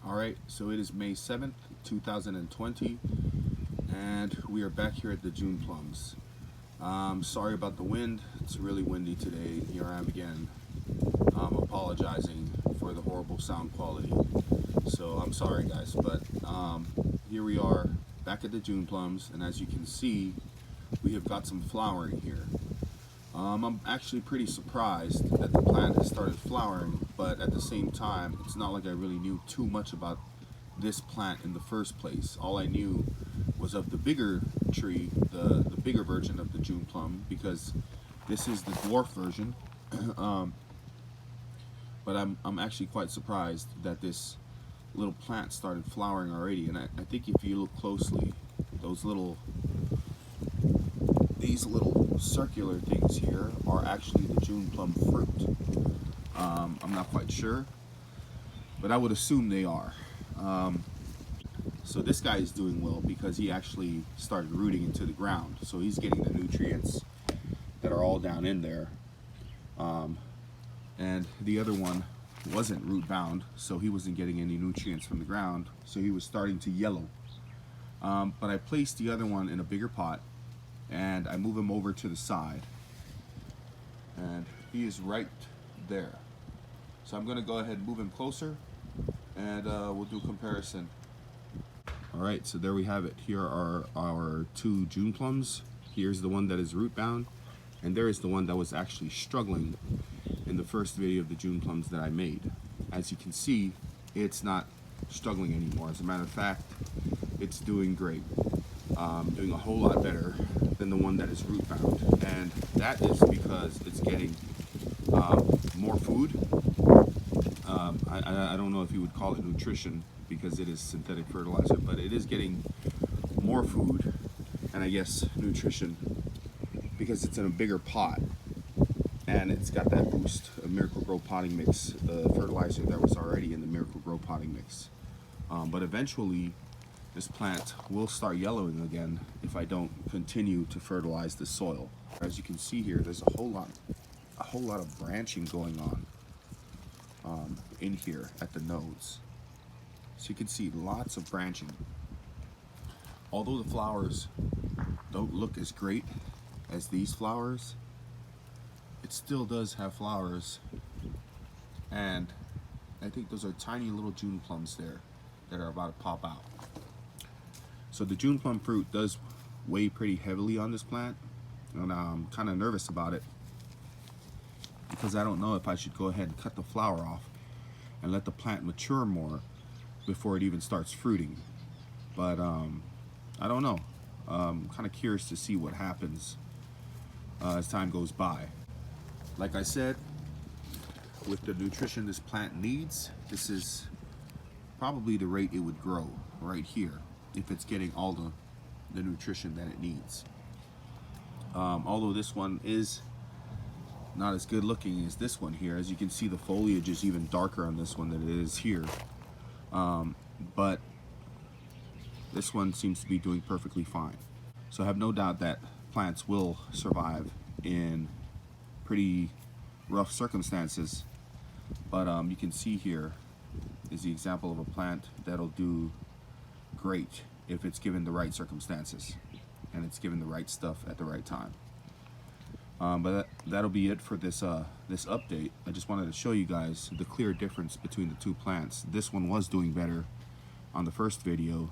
Alright, so it is May 7th, 2020, and we are back here at the June plums. Sorry about the wind, it's really windy today. Here I am again, apologizing for the horrible sound quality. So I'm sorry guys, but here we are back at the June plums, and as you can see, we have got some flowering here. I'm actually pretty surprised that the plant has started flowering, but at the same time, it's not like I really knew too much about this plant in the first place. All I knew was of the bigger tree, the bigger version of the June plum, because this is the dwarf version. But I'm actually quite surprised that this little plant started flowering already. And I think if you look closely, these little circular things here are actually the June plum fruit. I'm not quite sure, but I would assume they are. So this guy is doing well because he actually started rooting into the ground, so he's getting the nutrients that are all down in there. And the other one wasn't root bound, so he wasn't getting any nutrients from the ground, so he was starting to yellow. But I placed the other one in a bigger pot, and I move him over to the side, and he is right there. So I'm gonna go ahead and move him closer, and we'll do a comparison. Alright, so there we have it. Here are our two June plums. Here's the one that is root bound, and there is the one that was actually struggling in the first video of the June plums that I made. As you can see, it's not struggling anymore. As a matter of fact, it's doing great. Doing a whole lot better than the one that is root bound, and that is because it's getting more food. I don't know if you would call it nutrition because it is synthetic fertilizer, but it is getting more food, and I guess nutrition, because it's in a bigger pot, and it's got that boost of Miracle-Gro potting mix, the fertilizer that was already in the Miracle-Gro potting mix. But eventually this plant will start yellowing again if I don't continue to fertilize the soil. As you can see here, there's a whole lot of branching going on in here at the nodes. So you can see lots of branching. Although the flowers don't look as great as these flowers, it still does have flowers, and I think those are tiny little June plums there that are about to pop out. So the June plum fruit does weigh pretty heavily on this plant, and I'm kind of nervous about it because I don't know if I should go ahead and cut the flower off and let the plant mature more before it even starts fruiting. But I don't know. I'm kind of curious to see what happens as time goes by. Like I said, with the nutrition this plant needs, this is probably the rate it would grow right here if it's getting all the nutrition that it needs. Although this one is not as good looking as this one here. As you can see, the foliage is even darker on this one than it is here. But this one seems to be doing perfectly fine. So I have no doubt that plants will survive in pretty rough circumstances. But you can see here is the example of a plant that'll do great if it's given the right circumstances and it's given the right stuff at the right time. But that'll be it for this this update. I just wanted to show you guys the clear difference between the two plants. This one was doing better on the first video,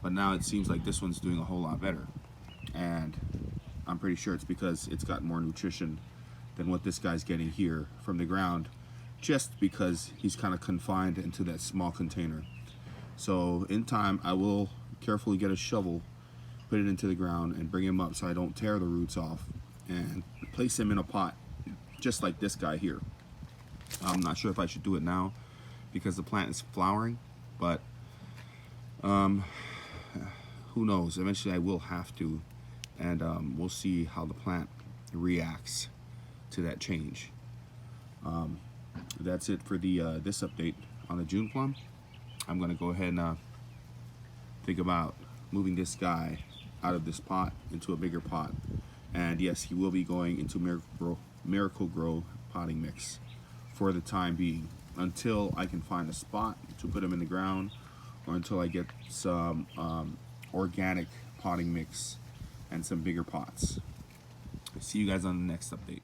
but now it seems like this one's doing a whole lot better, and I'm pretty sure it's because it's got more nutrition than what this guy's getting here from the ground, just because he's kind of confined into that small container. So in time, I will carefully get a shovel, put it into the ground, and bring him up so I don't tear the roots off, and place him in a pot just like this guy here. I'm not sure if I should do it now because the plant is flowering, but who knows, eventually I will have to, and we'll see how the plant reacts to that change. That's it for the this update on the June plum. I'm gonna go ahead and think about moving this guy out of this pot into a bigger pot, and yes, he will be going into Miracle-Gro potting mix for the time being. until I can find a spot to put them in the ground, or until I get some organic potting mix and some bigger pots. See you guys on the next update.